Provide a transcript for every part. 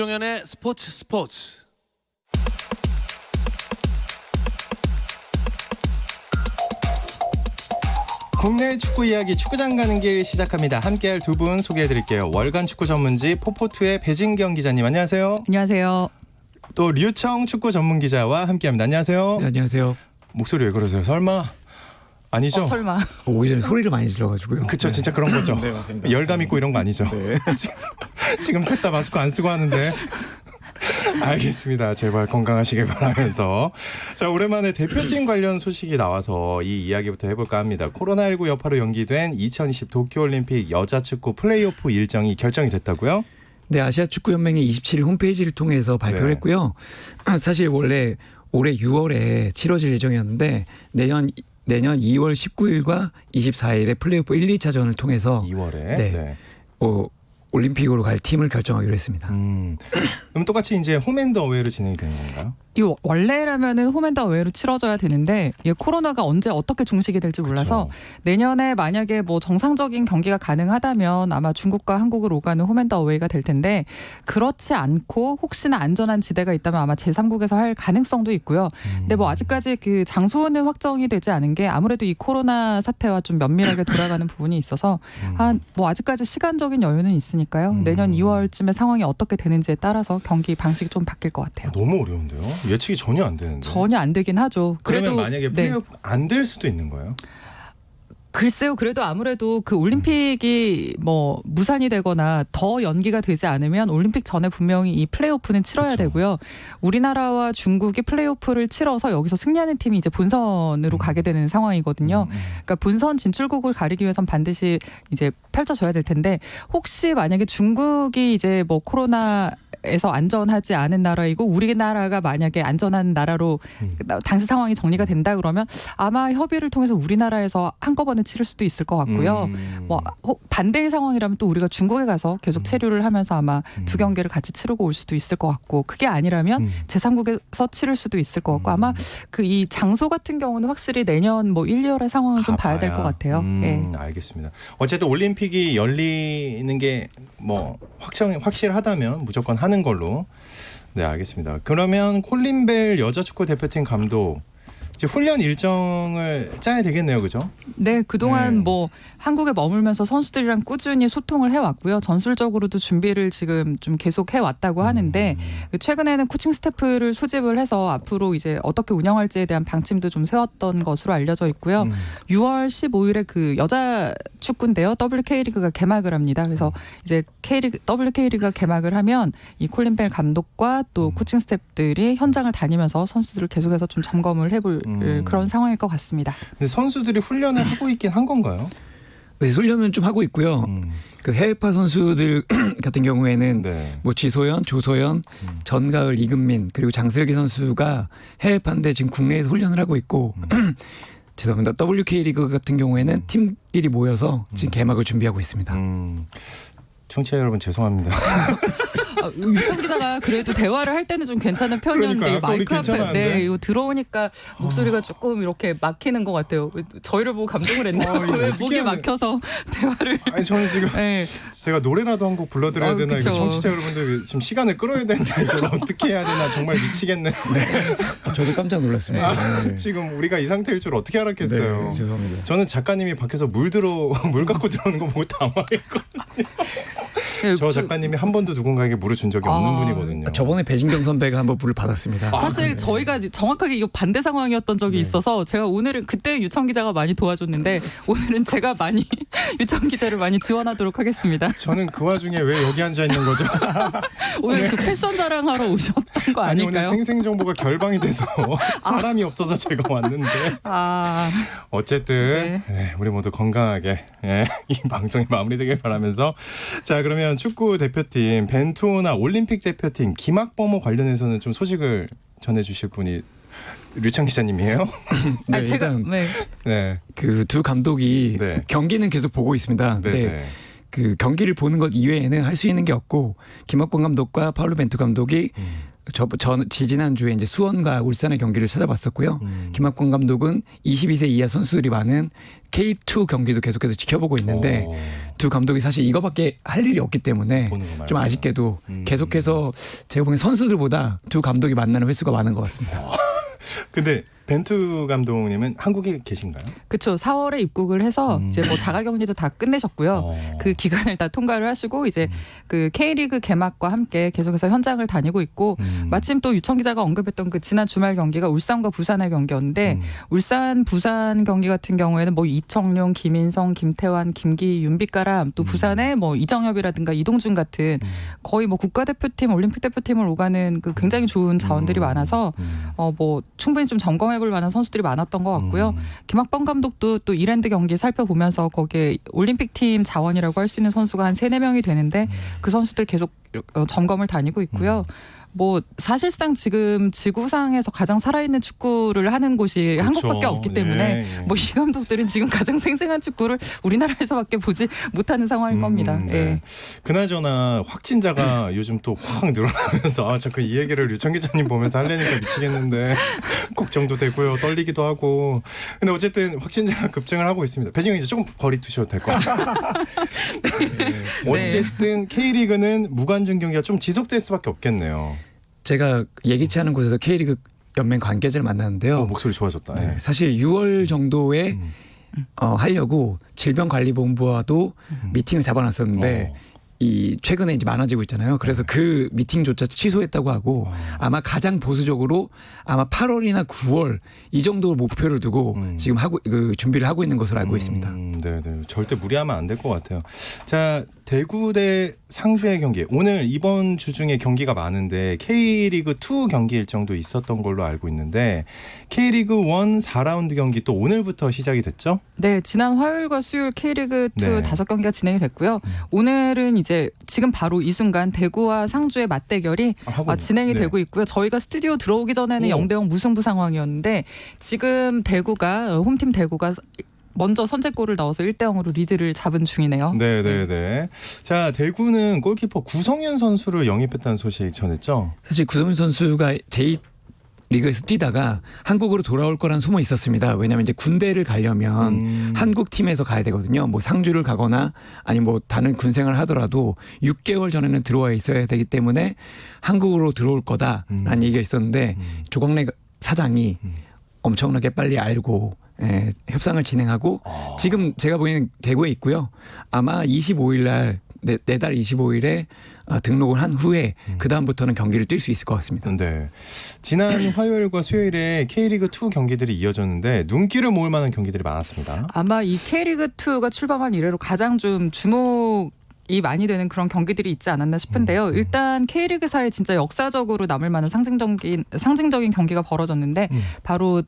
김종현의 스포츠. 국내 축구 이야기 축구장 가는 길 시작합니다. 함께할 두 분 소개해드릴게요. 월간 축구 전문지 포포투의 배진경 기자님 안녕하세요. 안녕하세요. 또 류청 축구 전문 기자와 함께합니다. 안녕하세요. 네, 안녕하세요. 목소리 왜 그러세요? 설마? 아니죠? 설마. 오기 전에 소리를 많이 질러가지고요. 그쵸, 진짜 그런 거죠. 네, 맞습니다. 열감 있고 이런 거 아니죠? 네. 지금 셋 다 마스크 안 쓰고 하는데. 알겠습니다. 제발 건강하시길 바라면서. 자, 오랜만에 대표팀 관련 소식이 나와서 이 이야기부터 해볼까 합니다. 코로나19 여파로 연기된 2020 도쿄올림픽 여자축구 플레이오프 일정이 결정이 됐다고요? 네, 아시아 축구 연맹이 27일 홈페이지를 통해서 발표를 네. 했고요. 사실 원래 올해 6월에 치러질 예정이었는데 내년 2월 19일과 24일에 플레이오프 1, 2차전을 통해서 2월에. 네. 올림픽으로 갈 팀을 결정하기로 했습니다. 그럼 똑같이 이제 홈앤더어웨이로 진행이 되는 건가요? 이 원래라면은 홈앤더 어웨이로 치러져야 되는데 이 코로나가 언제 어떻게 종식이 될지 몰라서 그쵸. 내년에 만약에 뭐 정상적인 경기가 가능하다면 아마 중국과 한국을 오가는 홈앤더 어웨이가 될 텐데 그렇지 않고 혹시나 안전한 지대가 있다면 아마 제3국에서 할 가능성도 있고요. 근데 뭐 아직까지 그 장소는 확정이 되지 않은 게 아무래도 이 코로나 사태와 좀 면밀하게 돌아가는 부분이 있어서 한 뭐 아직까지 시간적인 여유는 있으니까요. 내년 2월쯤에 상황이 어떻게 되는지에 따라서 경기 방식이 좀 바뀔 것 같아요. 너무 어려운데요? 예측이 전혀 안 되는데. 전혀 안 되긴 하죠. 그러면 그래도 만약에 네. 플레이오프 안 될 수도 있는 거예요? 글쎄요. 그래도 아무래도 그 올림픽이 뭐 무산이 되거나 더 연기가 되지 않으면 올림픽 전에 분명히 이 플레이오프는 치러야 그쵸. 되고요. 우리나라와 중국이 플레이오프를 치러서 여기서 승리하는 팀이 이제 본선으로 가게 되는 상황이거든요. 그러니까 본선 진출국을 가리기 위해선 반드시 이제 펼쳐져야 될 텐데 혹시 만약에 중국이 이제 뭐 코로나에서 안전하지 않은 나라이고 우리나라가 만약에 안전한 나라로 당시 상황이 정리가 된다 그러면 아마 협의를 통해서 우리나라에서 한꺼번에 치를 수도 있을 것 같고요. 뭐 반대의 상황이라면 또 우리가 중국에 가서 계속 체류를 하면서 아마 두 경기를 같이 치르고 올 수도 있을 것 같고 그게 아니라면 제3국에서 치를 수도 있을 것 같고 아마 그 이 장소 같은 경우는 확실히 내년 뭐 1, 2월의 상황을 좀 봐야 될 것 같아요. 예. 알겠습니다. 어쨌든 올림픽이 열리는 게 뭐 확실하다면 무조건 하는 걸로. 네, 알겠습니다. 그러면 콜린 벨 여자축구 대표팀 감독 이제 훈련 일정을 짜야 되겠네요, 그죠? 네, 그동안 네. 뭐 한국에 머물면서 선수들이랑 꾸준히 소통을 해왔고요. 전술적으로도 준비를 지금 좀 계속 해왔다고 하는데 최근에는 코칭 스태프를 소집을 해서 앞으로 이제 어떻게 운영할지에 대한 방침도 좀 세웠던 것으로 알려져 있고요. 6월 15일에 그 여자 축구인데요. WK리그가 개막을 합니다. 그래서 이제 WK리그가 개막을 하면 이 콜린 벨 감독과 또 코칭 스태프들이 현장을 다니면서 선수들을 계속해서 좀 점검을 해볼 그런 상황일 것 같습니다. 근데 선수들이 훈련을 하고 있긴 한 건가요? 네, 훈련은 좀 하고 있고요. 그 해외파 선수들 같은 경우에는 네. 뭐 지소연, 조소연, 전가을, 이금민 그리고 장슬기 선수가 해외파인데 지금 국내에서 훈련을 하고 있고 죄송합니다. WK리그 같은 경우에는 팀끼리 모여서 지금 개막을 준비하고 있습니다. 청취자 여러분 죄송합니다. 유청 기자가 그래도 대화를 할 때는 좀 괜찮은 편이었는데 그러니까요. 아까 우리 마이크 앞에 괜찮았는데. 이거 들어오니까 목소리가 조금 이렇게 막히는 것 같아요. 저희를 보고 감동을 했나요? 이거 왜 어떻게 목이 해야 돼? 막혀서 대화를 아니 저는 지금 네. 제가 노래라도 한 곡 불러드려야 되나 그쵸. 이거 청취자 여러분들 지금 시간을 끌어야 되는데 이걸 어떻게 해야 되나 정말 미치겠네. 저도 깜짝 놀랐습니다. 네. 지금 우리가 이 상태일 줄 어떻게 알았겠어요. 네, 죄송합니다. 저는 작가님이 밖에서 물 갖고 들어오는 거 보고 당황했거든요. 네, 저 작가님이 한 번도 누군가에게 물을 준 적이 없는 분이거든요. 저번에 배진경 선배가 한번 물을 받았습니다. 사실 저희가 정확하게 이거 반대 상황이었던 적이 있어서 제가 오늘은 그때 유청 기자가 많이 도와줬는데 오늘은 제가 많이 유청 기자를 많이 지원하도록 하겠습니다. 저는 그 와중에 왜 여기 앉아 있는 거죠? 오늘 그 패션 자랑하러 오셨던 거 아니 오늘 아닐까요? 생생 정보가 결방이 돼서 사람이 없어서 제가 왔는데 어쨌든 네, 우리 모두 건강하게 이 방송이 마무리되길 바라면서 자 그러면 축구 대표팀 벤투호나 올림픽 대표팀 김학범호 관련해서는 좀 소식을 전해주실 분이 류창 기자님이에요? 네, 아니, 제가 일단 네. 그 두 감독이 네. 경기는 계속 보고 있습니다. 네. 근데 네. 그 경기를 보는 것 이외에는 할 수 있는 게 없고 김학범 감독과 파울루 벤투 감독이 지지난주에 이제 수원과 울산의 경기를 찾아봤었고요. 김학권 감독은 22세 이하 선수들이 많은 K2 경기도 계속해서 지켜보고 있는데 두 감독이 사실 이거밖에 할 일이 없기 때문에 좀 아쉽게도 계속해서 제가 보기엔 선수들보다 두 감독이 만나는 횟수가 많은 것 같습니다. 근데 벤투 감독님은 한국에 계신가요? 그렇죠. 4월에 입국을 해서 이제 뭐 자가격리도 다 끝내셨고요. 그 기간을 다 통과를 하시고 이제 그 K리그 개막과 함께 계속해서 현장을 다니고 있고 마침 또 유청 기자가 언급했던 그 지난 주말 경기가 울산과 부산의 경기였는데 울산 부산 경기 같은 경우에는 뭐 이청용, 김인성, 김태환, 김기, 윤빛가람 또 부산에 뭐 이정엽이라든가 이동준 같은 거의 뭐 국가대표팀, 올림픽 대표팀을 오가는 그 굉장히 좋은 자원들이 많아서 뭐 충분히 좀 점검해 볼 만한 선수들이 많았던 것 같고요. 김학범 감독도 또 이랜드 경기 살펴보면서 거기에 올림픽팀 자원이라고 할 수 있는 선수가 한 3-4명이 되는데 그 선수들 계속 점검을 다니고 있고요. 뭐 사실상 지금 지구상에서 가장 살아있는 축구를 하는 곳이 그렇죠. 한국밖에 없기 때문에 뭐 이 감독들은 지금 가장 생생한 축구를 우리나라에서밖에 보지 못하는 상황일 겁니다. 네. 예. 그나저나 확진자가 요즘 또 확 늘어나면서 자꾸 이 얘기를 유청 기자님 보면서 하려니까 미치겠는데 걱정도 되고요. 떨리기도 하고. 근데 어쨌든 확진자가 급증을 하고 있습니다. 배진경 기자 조금 거리 두셔도 될 것 같아요. 어쨌든 K리그는 무관중 경기가 좀 지속될 수밖에 없겠네요. 제가 예기치 않은 곳에서 K리그 연맹 관계자를 만났는데요. 목소리 좋아졌다. 네, 사실 6월 정도에 하려고 질병관리본부와도 미팅을 잡아놨었는데 이 최근에 이제 많아지고 있잖아요. 그래서 그 미팅조차 취소했다고 하고 아마 가장 보수적으로 아마 8월이나 9월 이 정도 목표를 두고 지금 준비를 하고 있는 것으로 알고 있습니다. 네. 절대 무리하면 안 될 것 같아요. 자, 대구 대 상주의 경기. 오늘 이번 주 중에 경기가 많은데 K리그 2 경기 일정도 있었던 걸로 알고 있는데 K리그 1 4라운드 경기 또 오늘부터 시작이 됐죠? 네, 지난 화요일과 수요일 K리그 2 네. 5경기가 진행이 됐고요. 오늘은 이제 지금 바로 이 순간 대구와 상주의 맞대결이 진행이 되고 있고요. 저희가 스튜디오 들어오기 전에는 0대0 무승부 상황이었는데 지금 홈팀 대구가 먼저 선제골을 넣어서 1대0으로 리드를 잡은 중이네요. 네. 자, 대구는 골키퍼 구성현 선수를 영입했다는 소식 전했죠? 사실 구성현 선수가 리그에서 뛰다가 한국으로 돌아올 거란 소문이 있었습니다. 왜냐하면 이제 군대를 가려면 한국 팀에서 가야 되거든요. 뭐 상주를 가거나 아니면 뭐 다른 군생활을 하더라도 6개월 전에는 들어와 있어야 되기 때문에 한국으로 들어올 거다라는 얘기가 있었는데 조광래 사장이 엄청나게 빨리 알고 협상을 진행하고 지금 제가 보기에는 대구에 있고요. 아마 25일 날 내달 25일에 등록을 한 후에 그다음부터는 경기를 뛸 수 있을 것 같습니다. 네. 지난 화요일과 수요일에 K리그 2 경기들이 이어졌는데 눈길을 모을 만한 경기들이 많았습니다. 아마 이 K리그 2가 출범한 이래로 가장 좀 주목이 많이 되는 그런 경기들이 있지 않았나 싶은데요. 일단 K리그사에 진짜 역사적으로 남을 만한 상징적인 경기가 벌어졌는데 바로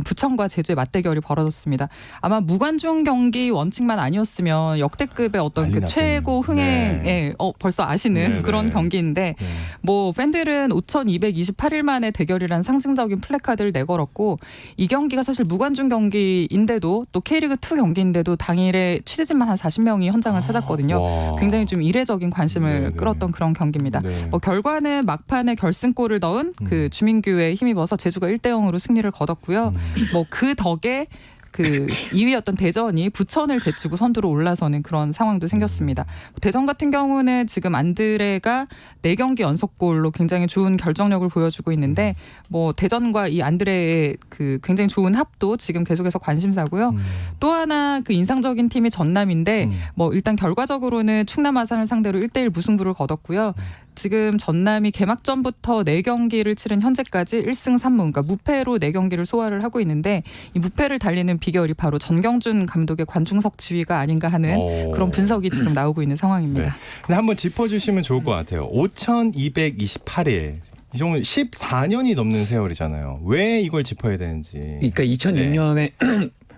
부천과 제주의 맞대결이 벌어졌습니다. 아마 무관중 경기 원칙만 아니었으면 역대급의 어떤 그 최고 흥행에 벌써 아시는 그런 경기인데 뭐 팬들은 5,228일 만에 대결이라는 상징적인 플래카드를 내걸었고 이 경기가 사실 무관중 경기인데도 또 K리그 2 경기인데도 당일에 취재진만 한 40명이 현장을 찾았거든요. 굉장히 좀 이례적인 관심을 끌었던 그런 경기입니다. 결과는 막판에 결승골을 넣은 그 주민규에 힘입어서 제주가 1대0으로 승리를 거뒀고요. 뭐 그 덕에 그 2위였던 대전이 부천을 제치고 선두로 올라서는 그런 상황도 생겼습니다. 대전 같은 경우는 지금 안드레가 4경기 연속골로 굉장히 좋은 결정력을 보여주고 있는데 뭐 대전과 이 안드레의 그 굉장히 좋은 합도 지금 계속해서 관심사고요. 또 하나 그 인상적인 팀이 전남인데 뭐 일단 결과적으로는 충남 아산을 상대로 1대1 무승부를 거뒀고요. 지금 전남이 개막전부터 4경기를 치른 현재까지 1승 3무 그러니까 무패로 4경기를 소화를 하고 있는데 이 무패를 달리는 비결이 바로 전경준 감독의 관중석 지휘가 아닌가 하는 그런 분석이 지금 나오고 있는 상황입니다. 네. 근데 한번 짚어주시면 좋을 것 같아요. 5,228일. 이 정도 14년이 넘는 세월이잖아요. 왜 이걸 짚어야 되는지. 그러니까 2006년에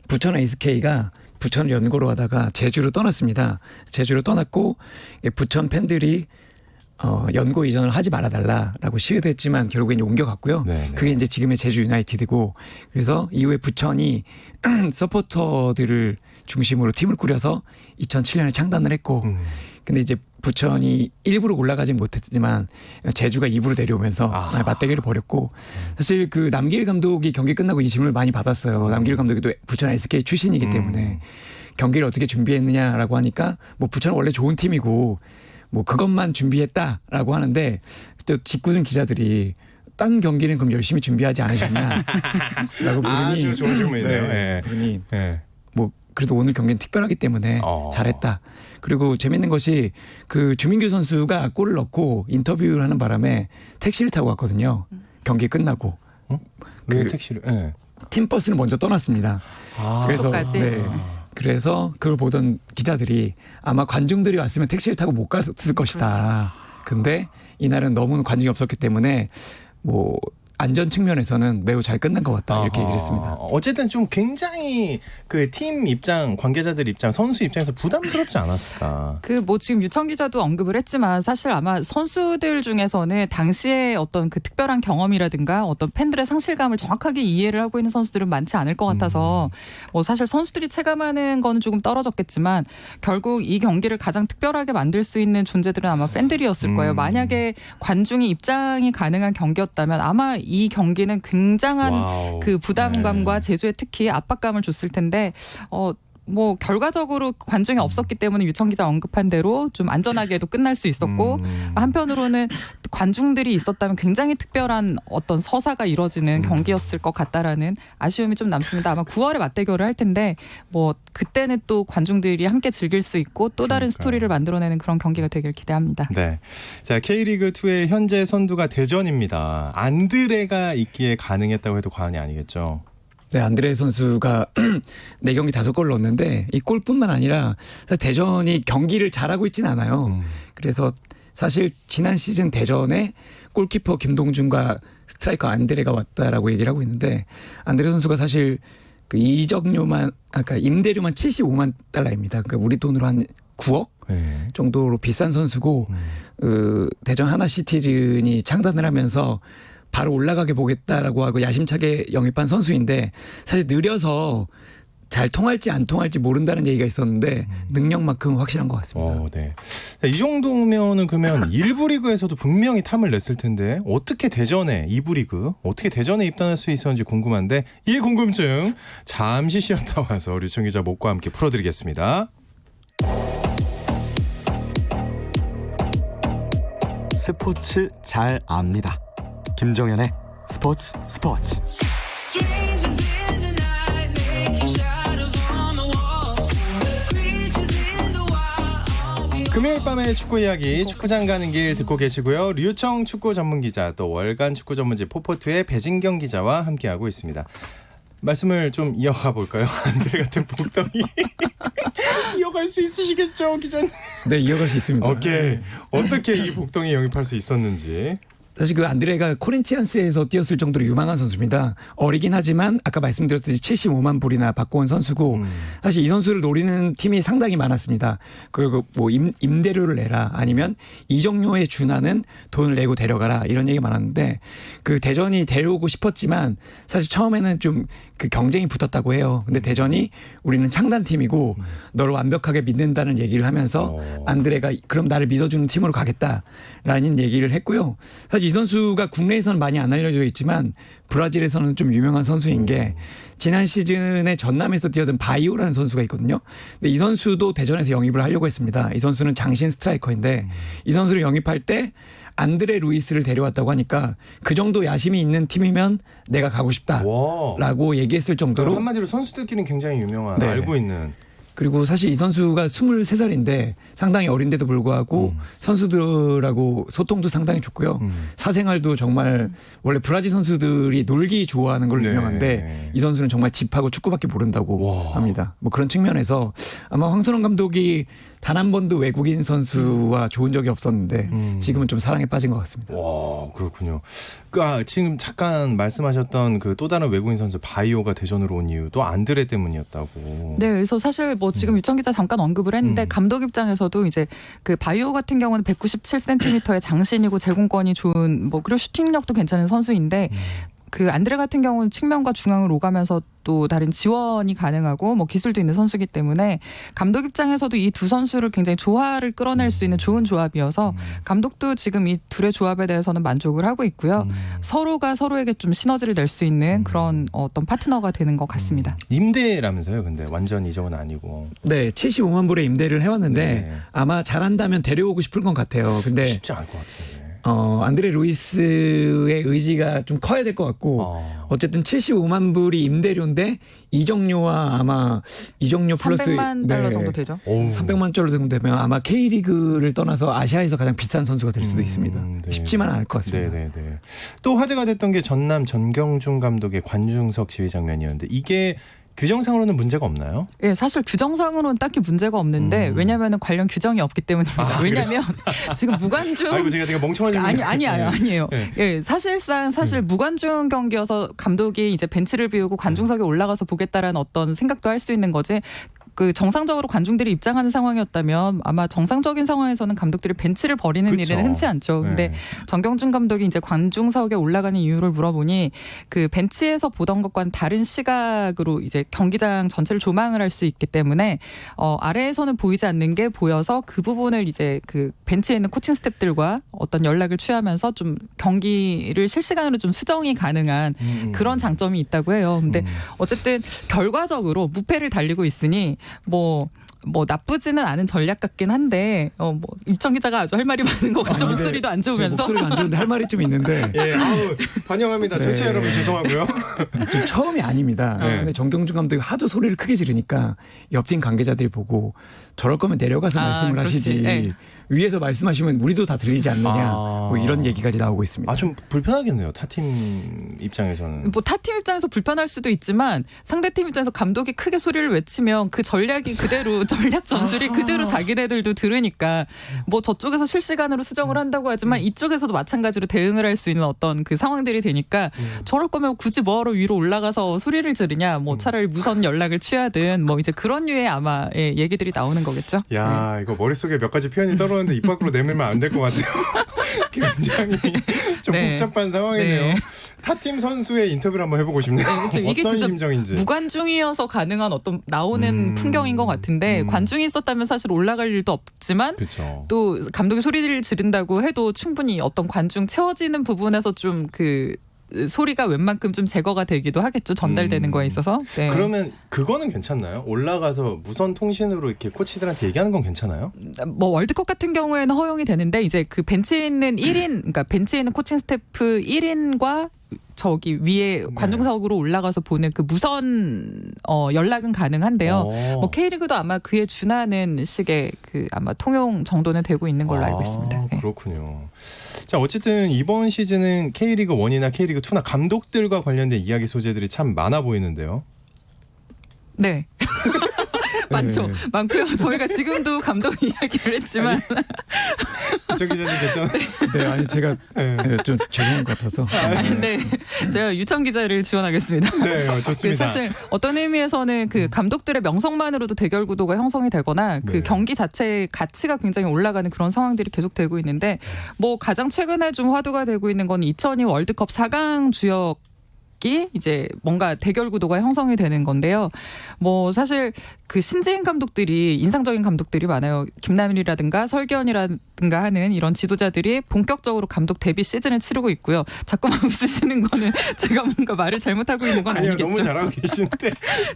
부천 SK가 부천을 연고로 하다가 제주로 떠났습니다. 제주로 떠났고 부천 팬들이 연고 이전을 하지 말아달라라고 시위도 했지만 결국엔 옮겨갔고요. 그게 이제 지금의 제주 유나이티드고 그래서 이후에 부천이 서포터들을 중심으로 팀을 꾸려서 2007년에 창단을 했고 근데 이제 부천이 1부로 올라가진 못했지만 제주가 2부로 내려오면서 맞대결을 벌였고 사실 그 남길 감독이 경기 끝나고 이 질문을 많이 받았어요. 남길 감독이 또 부천 SK 출신이기 때문에 경기를 어떻게 준비했느냐라고 하니까 뭐 부천은 원래 좋은 팀이고 뭐 그것만 준비했다라고 하는데 또 직구준 기자들이 딴 경기는 그럼 열심히 준비하지 않으셨냐라고 물으니 아주 좋은 질문이네요. 네, 물으니 네. 뭐 그래도 오늘 경기는 특별하기 때문에 잘했다. 그리고 재밌는 것이 그 주민규 선수가 골을 넣고 인터뷰를 하는 바람에 택시를 타고 갔거든요. 경기 끝나고. 왜 택시를? 네. 팀 버스는 먼저 떠났습니다. 그래서 숙소까지? 네. 그래서 그걸 보던 기자들이 아마 관중들이 왔으면 택시를 타고 못 갔을 것이다. 근데 이날은 너무 관중이 없었기 때문에 뭐 안전 측면에서는 매우 잘 끝난 것 같다 이렇게 얘기를 했습니다. 어쨌든 좀 굉장히 그 팀 입장, 관계자들 입장, 선수 입장에서 부담스럽지 않았을까. 그 뭐 지금 유청 기자도 언급을 했지만 사실 아마 선수들 중에서는 당시에 어떤 그 특별한 경험이라든가 어떤 팬들의 상실감을 정확하게 이해를 하고 있는 선수들은 많지 않을 것 같아서 뭐 사실 선수들이 체감하는 거는 조금 떨어졌겠지만 결국 이 경기를 가장 특별하게 만들 수 있는 존재들은 아마 팬들이었을 거예요. 만약에 관중이 입장이 가능한 경기였다면 아마 이 경기는 굉장한 와우. 그 부담감과 네. 제주에 특히 압박감을 줬을 텐데 뭐 결과적으로 관중이 없었기 때문에 유청 기자 언급한 대로 좀 안전하게도 끝날 수 있었고 한편으로는 관중들이 있었다면 굉장히 특별한 어떤 서사가 이뤄지는 경기였을 것 같다라는 아쉬움이 좀 남습니다. 아마 9월에 맞대결을 할 텐데 뭐 그때는 또 관중들이 함께 즐길 수 있고 또 다른 스토리를 만들어내는 그런 경기가 되길 기대합니다. 네. 자, K리그2의 현재 선두가 대전입니다. 안드레가 있기에 가능했다고 해도 과언이 아니겠죠. 네, 안드레 선수가 4경기 5골 넣었는데 이 골뿐만 아니라 사실 대전이 경기를 잘하고 있지는 않아요. 그래서 사실 지난 시즌 대전에 골키퍼 김동준과 스트라이커 안드레가 왔다라고 얘기를 하고 있는데 안드레 선수가 사실 그 이적료만 아까 임대료만 75만 달러입니다. 그러니까 우리 돈으로 한 9억 네. 정도로 비싼 선수고 그 대전 하나시티즌이 창단을 하면서 바로 올라가게 보겠다라고 하고 야심차게 영입한 선수인데 사실 느려서 잘 통할지 안 통할지 모른다는 얘기가 있었는데 능력만큼 확실한 것 같습니다. 네. 이 정도면은 그러면 1부 리그에서도 분명히 탐을 냈을 텐데 어떻게 대전에 2부 리그 어떻게 대전에 입단할 수 있었는지 궁금한데 이 궁금증 잠시 쉬었다 와서 류청 기자 목과 함께 풀어드리겠습니다. 스포츠 잘 압니다. 김정현의 스포츠. 금요일 밤의 축구 이야기 축구장 가는 길 듣고 계시고요. 류청 축구 전문 기자 또 월간 축구 전문지 포포투의 배진경 기자와 함께하고 있습니다. 말씀을 좀 이어가 볼까요? 안드레 같은 복덩이 이어갈 수 있으시겠죠, 기자님? 네, 이어갈 수 있습니다. 오케이. 어떻게 이 복덩이 영입할 수 있었는지. 사실 그 안드레가 코린치안스에서 뛰었을 정도로 유망한 선수입니다. 어리긴 하지만 아까 말씀드렸듯이 75만 불이나 받고 온 선수고 사실 이 선수를 노리는 팀이 상당히 많았습니다. 그리고 뭐 임대료를 내라 아니면 이적료에 준하는 돈을 내고 데려가라 이런 얘기가 많았는데 그 대전이 데려오고 싶었지만 사실 처음에는 좀 그 경쟁이 붙었다고 해요. 근데 대전이 우리는 창단팀이고 너를 완벽하게 믿는다는 얘기를 하면서 안드레가 그럼 나를 믿어주는 팀으로 가겠다라는 얘기를 했고요. 사실 이 선수가 국내에서는 많이 안 알려져 있지만 브라질에서는 좀 유명한 선수인 게 지난 시즌에 전남에서 뛰어든 바이오라는 선수가 있거든요. 근데 이 선수도 대전에서 영입을 하려고 했습니다. 이 선수는 장신 스트라이커인데 이 선수를 영입할 때 안드레 루이스를 데려왔다고 하니까 그 정도 야심이 있는 팀이면 내가 가고 싶다라고 얘기했을 정도로 한마디로 선수들끼리는 굉장히 유명한 네. 알고 있는. 그리고 사실 이 선수가 23살인데 상당히 어린데도 불구하고 선수들하고 소통도 상당히 좋고요. 사생활도 정말 원래 브라질 선수들이 놀기 좋아하는 걸로 네. 유명한데 이 선수는 정말 집하고 축구밖에 모른다고 합니다. 뭐 그런 측면에서 아마 황선홍 감독이 단 한 번도 외국인 선수와 좋은 적이 없었는데 지금은 좀 사랑에 빠진 것 같습니다. 와, 그렇군요. 지금 잠깐 말씀하셨던 그 또 다른 외국인 선수 바이오가 대전으로 온 이유도 안드레 때문이었다고. 네, 그래서 사실 뭐 지금 유청 기자 잠깐 언급을 했는데 감독 입장에서도 이제 그 바이오 같은 경우는 197cm의 장신이고 제공권이 좋은 뭐 그리고 슈팅력도 괜찮은 선수인데 그 안드레 같은 경우는 측면과 중앙을 오가면서 또 다른 지원이 가능하고 뭐 기술도 있는 선수이기 때문에 감독 입장에서도 이 두 선수를 굉장히 조화를 끌어낼 수 있는 좋은 조합이어서 감독도 지금 이 둘의 조합에 대해서는 만족을 하고 있고요. 서로가 서로에게 좀 시너지를 낼 수 있는 그런 어떤 파트너가 되는 것 같습니다. 임대라면서요? 근데 완전 이적은 아니고. 네, 75만 불의 임대를 해왔는데 네. 아마 잘한다면 데려오고 싶을 것 같아요. 근데 쉽지 않을 것 같은데. 안드레 루이스의 의지가 좀 커야 될 것 같고 어쨌든 75만 불이 임대료인데 이적료와 아마 이적료 플러스 300만 달러 정도 되죠. 300만 달러 정도 되면 아마 K리그를 떠나서 아시아에서 가장 비싼 선수가 될 수도 있습니다. 네. 쉽지만 않을 것 같습니다. 네네네. 또 화제가 됐던 게 전남 전경준 감독의 관중석 지휘 장면이었는데 이게 규정상으로는 문제가 없나요? 예, 사실 규정상으로는 딱히 문제가 없는데 왜냐하면 관련 규정이 없기 때문입니다. 왜냐하면 지금 무관중 아이고 제가 되게 멍청한 아니에요. 네. 예, 사실 무관중 경기여서 감독이 이제 벤치를 비우고 관중석에 올라가서 보겠다라는 어떤 생각도 할 수 있는 거지. 그 정상적으로 관중들이 입장하는 상황이었다면 아마 정상적인 상황에서는 감독들이 벤치를 버리는 그쵸. 일은 흔치 않죠. 근데 네. 정경준 감독이 이제 관중석에 올라가는 이유를 물어보니 그 벤치에서 보던 것과는 다른 시각으로 이제 경기장 전체를 조망을 할 수 있기 때문에 아래에서는 보이지 않는 게 보여서 그 부분을 이제 그 벤치에 있는 코칭 스태프들과 어떤 연락을 취하면서 좀 경기를 실시간으로 좀 수정이 가능한 그런 장점이 있다고 해요. 근데 어쨌든 결과적으로 무패를 달리고 있으니 뭐 나쁘지는 않은 전략 같긴 한데 뭐 유청 기자가 아주 할 말이 많은 것 같죠. 목소리도 안 제 좋으면서. 목소리가 안 좋은데 할 말이 좀 있는데 예, 아우 환영합니다. 네. 청취자 여러분 죄송하고요. 좀 처음이 아닙니다. 네. 근데 정경준 감독이 하도 소리를 크게 지르니까 옆팀 관계자들이 보고 저럴 거면 내려가서 말씀을 그렇지. 하시지. 네. 위에서 말씀하시면 우리도 다 들리지 않느냐. 뭐 이런 얘기까지 나오고 있습니다. 아 좀 불편하겠네요. 타팀 입장에서는. 뭐 타팀 입장에서 불편할 수도 있지만 상대팀 입장에서 감독이 크게 소리를 외치면 그 전략이 그대로 전략 전술이 그대로 자기네들도 들으니까 뭐 저쪽에서 실시간으로 수정을 한다고 하지만 이쪽에서도 마찬가지로 대응을 할 수 있는 어떤 그 상황들이 되니까 저럴 거면 굳이 뭐하러 위로 올라가서 소리를 지르냐 뭐 차라리 무선 연락을 취하든 뭐 이제 그런 류의 아마 얘기들이 나오는 거겠죠. 야 이거 머릿속에 몇 가지 표현이 떨어졌는데 입 밖으로 내밀면 안 될 것 같아요. 굉장히 좀 네. 복잡한 상황이네요. 네. 타팀 선수의 인터뷰를 한번 해보고 싶네요. 네, 그렇죠. 이게 어떤 진짜 심정인지. 무관중이어서 가능한 어떤 나오는 풍경인 것 같은데 관중이 있었다면 사실 올라갈 일도 없지만 그렇죠. 또 감독이 소리를 지른다고 해도 충분히 어떤 관중 채워지는 부분에서 좀 그 소리가 웬만큼 좀 제거가 되기도 하겠죠. 전달되는 거에 있어서. 네. 그러면 그거는 괜찮나요? 올라가서 무선 통신으로 이렇게 코치들한테 얘기하는 건 괜찮아요? 뭐 월드컵 같은 경우에는 허용이 되는데 이제 그 벤치에 있는 1인 그러니까 벤치에 있는 코칭 스태프 1인과 저기 위에 관중석으로 올라가서 보는 그 무선 연락은 가능한데요. 뭐 K리그도 아마 그에 준하는 식의 그 아마 통용 정도는 되고 있는 걸로 알고 있습니다. 네. 그렇군요. 자 어쨌든 이번 시즌은 K리그 1이나 K리그 2나 감독들과 관련된 이야기 소재들이 참 많아 보이는데요. 네. 많죠. 많고요. 저희가 지금도 감독 이야기를 했지만 이정 기자님 괜찮아요? 네, 아니 제가 좀 죄송한 것 같아서. 네. 제가 유청 기자를 지원하겠습니다. 네, 좋습니다. 사실 어떤 의미에서는 그 감독들의 명성만으로도 대결 구도가 형성이 되거나 그 네. 경기 자체의 가치가 굉장히 올라가는 그런 상황들이 계속 되고 있는데 뭐 가장 최근에 좀 화두가 되고 있는 건 2002 월드컵 4강 주역 이제 뭔가 대결 구도가 형성이 되는 건데요. 뭐 사실 그 신재인 감독들이 인상적인 감독들이 많아요. 김남일이라든가 설기현이라든가 하는 이런 지도자들이 본격적으로 감독 데뷔 시즌을 치르고 있고요. 자꾸만 웃으시는 거는 제가 뭔가 말을 잘못하고 있는 건 아니요, 아니겠죠. 너무 잘하고 계신데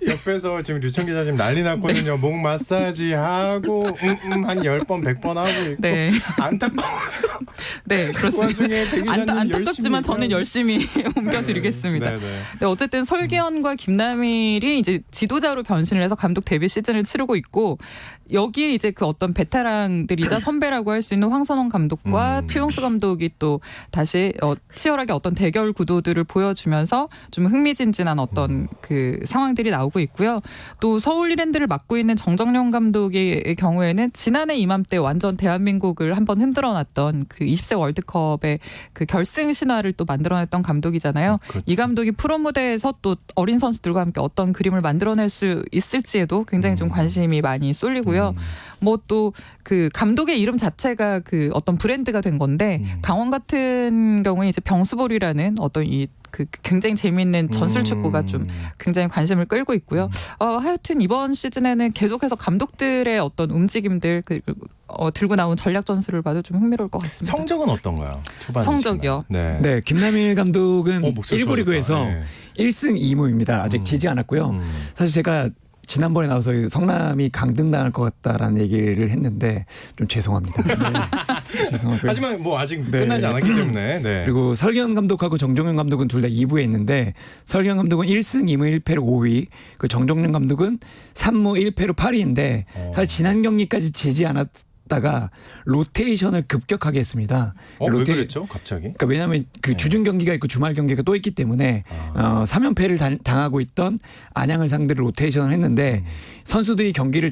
옆에서 지금 류청 기자 지금 난리 났거든요. 목 마사지 하고 한 10번 100번 하고 있고 네. 안타까워서 네, 그 그렇습니다. 와중에 백 기자님 안타깝지만 저는 열심히 옮겨드리겠습니다. 네. 네, 어쨌든 설기현과 김남일이 이제 지도자로 변신을 해서 감독 데뷔 시즌을 치르고 있고 여기에 이제 그 어떤 베테랑들이자 선배라고 할 수 있는 황선홍 감독과 최용수 감독이 또 다시 치열하게 어떤 대결 구도들을 보여주면서 좀 흥미진진한 어떤 그 상황들이 나오고 있고요. 또 서울 이랜드를 맡고 있는 정정용 감독의 경우에는 지난해 이맘때 완전 대한민국을 한번 흔들어놨던 그 20세 월드컵의 그 결승 신화를 또 만들어냈던 감독이잖아요. 그렇죠. 이 감독이 프로 무대에서 또 어린 선수들과 함께 어떤 그림을 만들어낼 수 있을지에도 굉장히 좀 관심이 많이 쏠리고요. 뭐 또 그 감독의 이름 자체가 그 어떤 브랜드가 된 건데 강원 같은 경우에 이제 병수볼이라는 어떤 이 그 굉장히 재미있는 전술 축구가 좀 굉장히 관심을 끌고 있고요. 하여튼 이번 시즌에는 계속해서 감독들의 어떤 움직임들 들고 나온 전략 전술을 봐도 좀 흥미로울 것 같습니다. 성적은 어떤가요? 초반이지만. 성적이요? 네. 네, 김남일 감독은 목소리 1부 리그에서 좋아졌다. 1승 2무입니다. 아직 지지 않았고요. 사실 제가 지난번에 나와서 성남이 강등당할 것 같다라는 얘기를 했는데 좀 죄송합니다. 네. 죄송하고요. 하지만 뭐 아직 네. 끝나지 않았기 때문에. 네. 그리고 설경 감독하고 정종윤 감독은 둘 다 2부에 있는데 설경 감독은 1승 2무 1패로 5위, 그 정종윤 감독은 3무 1패로 8위인데 사실 지난 경기까지 지지 않았다가 로테이션을 급격하게 했습니다. 왜 그랬죠? 갑자기? 그러니까 왜냐하면 그 주중 경기가 있고 주말 경기가 또 있기 때문에 3연패를 당하고 있던 안양을 상대로 로테이션을 했는데 선수들이 경기를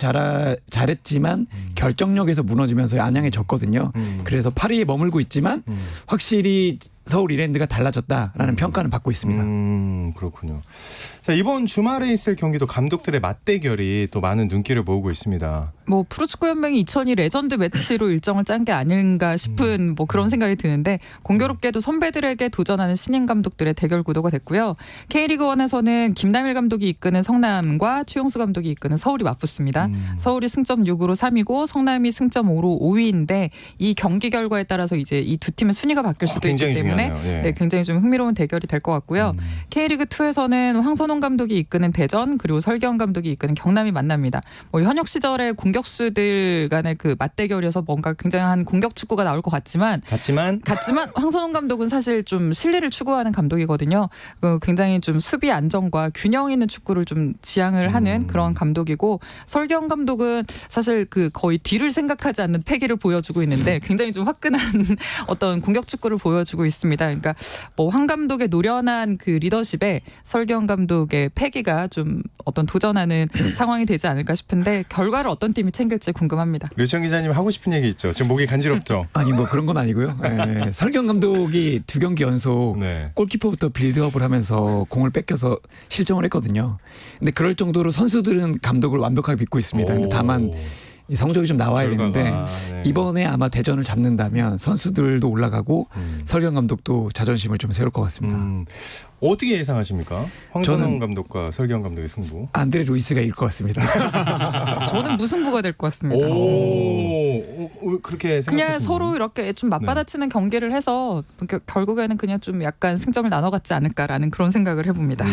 잘했지만 결정력에서 무너지면서 안양에 졌거든요. 그래서 8위에 머물고 있지만 확실히 서울 이랜드가 달라졌다라는 평가는 받고 있습니다. 그렇군요. 자, 이번 주말에 있을 경기도 감독들의 맞대결이 또 많은 눈길을 모으고 있습니다. 뭐 프로축구연맹이 2002 레전드 매치로 일정을 짠 게 아닌가 싶은 뭐 그런 생각이 드는데 공교롭게도 선배들에게 도전하는 신인 감독들의 대결 구도가 됐고요. K리그1에서는 김남일 감독이 이끄는 성남과 최용수 감독이 이끄는 서울이 맞붙습니다. 서울이 승점 6으로 3위고 성남이 승점 5로 5위인데 이 경기 결과에 따라서 이제 이 두 팀의 순위가 바뀔 수도 있기 때문에 네, 굉장히 좀 흥미로운 대결이 될 것 같고요. K리그2에서는 황선홍 감독이 이끄는 대전 그리고 설경 감독이 이끄는 경남이 만납니다. 뭐 현역 시절의 공격수들 간의 그 맞대결이어서 뭔가 굉장한 공격 축구가 나올 것 같지만 황선홍 감독은 사실 좀 실리를 추구하는 감독이거든요. 굉장히 좀 수비 안정과 균형 있는 축구를 좀 지향을 하는 그런 감독이고 설경 감독은 사실 그 거의 뒤를 생각하지 않는 패기를 보여주고 있는데 굉장히 좀 화끈한 어떤 공격 축구를 보여주고 있습니다. 그러니까 뭐 황 감독의 노련한 그 리더십에 설경 감독의 패기가 좀 어떤 도전하는 상황이 되지 않을까 싶은데 결과를 어떤 팀이 챙길지 궁금합니다. 류청 기자님 하고 싶은 얘기 있죠? 지금 목이 간지럽죠? 아니 뭐 그런 건 아니고요. 네. 설경 감독이 2경기 연속 네. 골키퍼부터 빌드업을 하면서 공을 뺏겨서 실점을 했거든요. 근데 그럴 정도로 선수들은 감독을 완벽하게 믿고 있습니다. 근데 다만 이 성적이 좀 나와야 되는데 네. 이번에 아마 대전을 잡는다면 선수들도 올라가고 설경 감독도 자존심을 좀 세울 것 같습니다. 어떻게 예상하십니까? 황선홍 저는 감독과 설경 감독의 승부. 안드레 루이스가 이길 것 같습니다. 저는 무승부가 될 것 같습니다. 그렇게 그냥 생각하시는 서로 이렇게 좀 맞받아치는 경기를 해서 결국에는 그냥 좀 약간 승점을 나눠갔지 않을까라는 그런 생각을 해봅니다.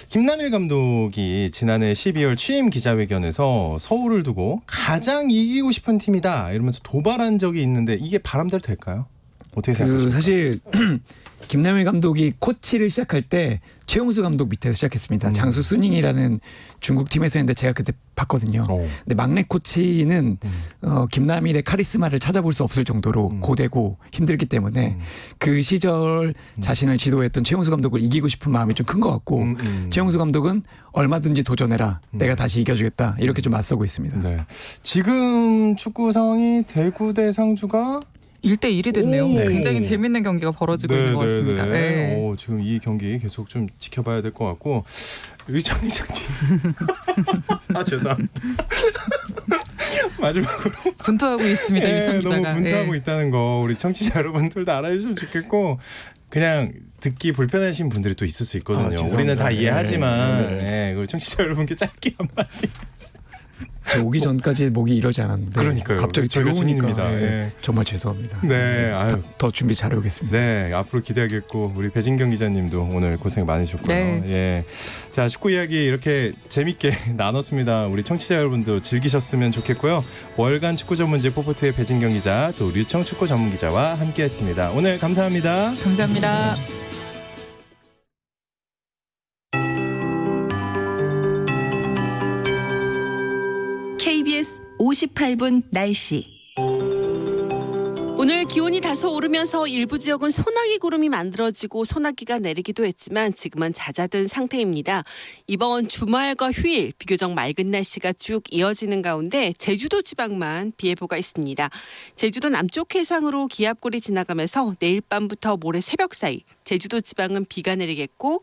김남일 감독이 지난해 12월 취임 기자회견에서 서울을 두고 가장 이기고 싶은 팀이다 이러면서 도발한 적이 있는데 이게 바람대로 될까요? 어떻게 생각하십니까? 사실 김남일 감독이 코치를 시작할 때 최용수 감독 밑에서 시작했습니다. 장수 수닝이라는 중국 팀에서 했는데 제가 그때 봤거든요. 근데 막내 코치는 김남일의 카리스마를 찾아볼 수 없을 정도로 고되고 힘들기 때문에 그 시절 자신을 지도했던 최용수 감독을 이기고 싶은 마음이 좀 큰 것 같고 최용수 감독은 얼마든지 도전해라. 내가 다시 이겨주겠다. 이렇게 좀 맞서고 있습니다. 네. 지금 축구 상황이 대구 대 상주가 1대1이 됐네요. 오. 굉장히 재밌는 경기가 벌어지고 있는 것 같습니다. 네. 지금 이 경기 계속 좀 지켜봐야 될 것 같고 의장 기자님 죄송합니다. 마지막으로 분투하고 있습니다. 유청 기자가. 너무 분투하고 있다는 거 우리 청취자 여러분들 다 알아주시면 좋겠고 그냥 듣기 불편하신 분들이 또 있을 수 있거든요. 우리는 다 이해하지만 우리 청취자 여러분께 짧게 한마디. 저 오기 전까지 목이 이러지 않았는데 그러니까요. 갑자기 저희가 들어오니까 증인입니다. 정말 죄송합니다. 네, 아유. 더 준비 잘해오겠습니다. 네, 앞으로 기대하겠고 우리 배진경 기자님도 오늘 고생 많으셨고요. 네. 예, 자 축구 이야기 이렇게 재밌게 나눴습니다. 우리 청취자 여러분도 즐기셨으면 좋겠고요. 월간 축구 전문지 포포트의 배진경 기자 또 류청 축구 전문 기자와 함께했습니다. 오늘 감사합니다. 감사합니다. KBS 58분 날씨. 오늘 기온이 다소 오르면서 일부 지역은 소나기 구름이 만들어지고 소나기가 내리기도 했지만 지금은 잦아든 상태입니다. 이번 주말과 휴일 비교적 맑은 날씨가 쭉 이어지는 가운데 제주도 지방만 비 예보가 있습니다. 제주도 남쪽 해상으로 기압골이 지나가면서 내일 밤부터 모레 새벽 사이 제주도 지방은 비가 내리겠고